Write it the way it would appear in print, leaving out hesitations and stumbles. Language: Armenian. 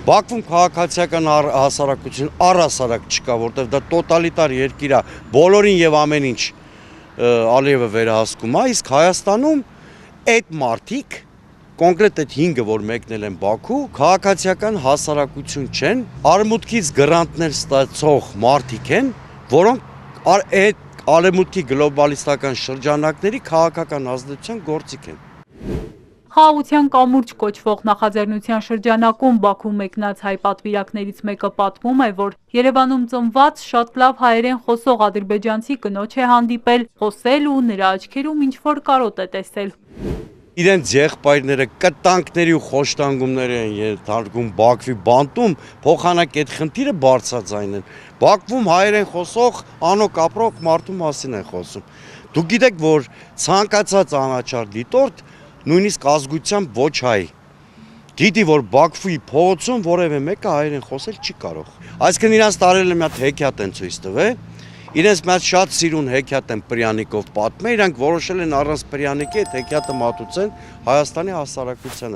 Բաքվում քաղաքացիական հասարակություն առհասարակ չկա, որտեղ դա տոտալիտար երկիր է, բոլորին եւ ամեն ինչ Ալիևը վերահսկում է, իսկ Հայաստանում այդ մարդիկ կոնկրետ այդ 5-ը, որ մեկնել են Բաքու, քաղաքացիական հասարակություն չեն, արմուտքից գրանտներ ստացող մարդիկ են, որոնք այդ արևմուտքի գլոբալիստական շրջանակների քաղաքական ազդեցության գործիք են։ Խաղաղության կամուրջ կոչվող նախաձեռնության շրջանակում Բաքու մեկնած հայ պատվիրակներից մեկը պատմում է, որ Երևանում ծնված շատ լավ հայերեն խոսող ադրբեջանցի կնոջ է հանդիպել, խոսել ու նրա աչքերում ինչ-որ կարոտ է տեսել։ Իրենց եղբայրները կտանքների ու խոշտանգումների են ենթարկում Բաքվի բանտում, փոխանակ այդ խնդիրը բարձրաձայն են։ Բաքվում հայերեն խոսող անոք ապրող մարդու մասին են խոսում։ Դուք գիտեք, որ ցանկացած անաչառ դիտորդ նույնիսկ ազգությամբ ոչ հայ գիտի, որ Բաքվի փողոցում որևէ մեկը հայերեն խոսել չի կարող։ Այսինքն իրանց տարել է մի հատ հեքիաթ են ցույց տվել, իրենց մի հատ շատ սիրուն հեքիաթ են Պրյանիկով պատմել, իրանք որոշել են առանց Պրյանիկի այդ հեքիաթը մատուցեն Հայաստանի հասարակությանը։